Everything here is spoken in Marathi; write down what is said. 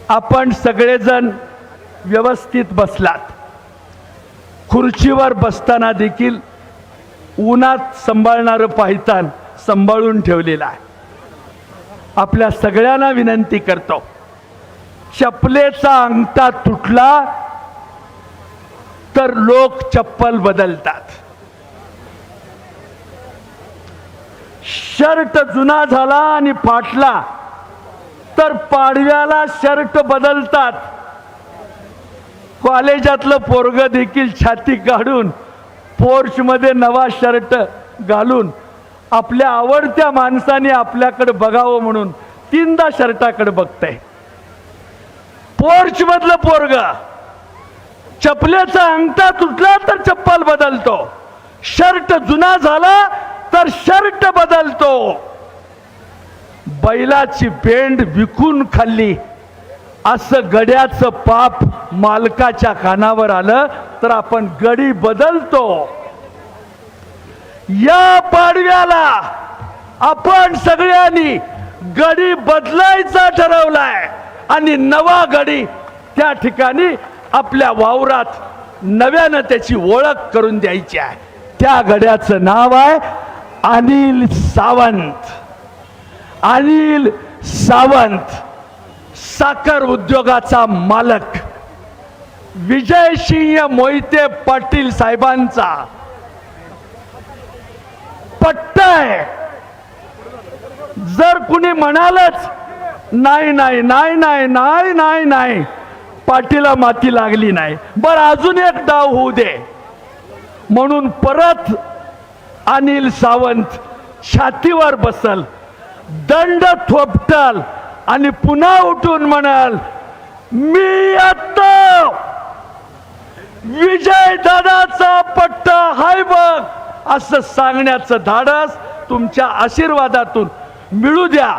आपण सगळेजण व्यवस्थित बसलात। खुर्चीवर बसताना देखील उन्हात सांभाळणारं पायतान सांभाळून ठेवलेलं आहे। आपल्या सगळ्यांना विनंती करतो, चपलेचा अंगठा तुटला तर लोक चप्पल बदलतात, शर्ट जुना झाला आणि फाटला तर पाडव्याला शर्ट बदलतात। कॉलेजातलं पोरग देखील छाती काढून पोर्च मध्ये नवा शर्ट घालून आपल्या आवडत्या माणसाने आपल्याकडे बघावं म्हणून तीनदा शर्टाकडे बघतंय। पोर्च मधलं पोरग चपलेचा अंगठा तुटला तर चप्पल बदलतो, शर्ट जुना झाला तर शर्ट बदलतो। बैलाची बेंड विकून खाल्ली असं गड्याचं पाप मालकाच्या कानावर आलं तर आपण गडी बदलतो। या पाडव्याला आपण सगळ्यांनी गडी बदलायचा ठरवलाय आणि नवा गडी त्या ठिकाणी आपल्या वावरात नव्यानं त्याची ओळख करून द्यायची आहे। त्या गड्याचं नाव आहे अनिल सावंत। अनिल सावंत साखर उद्योगाचा मालक विजयसिंह मोहिते पाटील साहेबांचा पट्टा आहे। जर कुणी म्हणालच नाही नाही नाही नाही नाही नाही नाही पाटीला माती लागली नाही, बर अजून एक डाव होऊ दे म्हणून परत अनिल सावंत छातीवर बसल, दंड थोपटल आणि पुन्हा उठून म्हणाल मी आता विजय दादाचा पट्टा हाय बघ असं सांगण्याचं धाडस तुमच्या आशीर्वादातून मिळू द्या।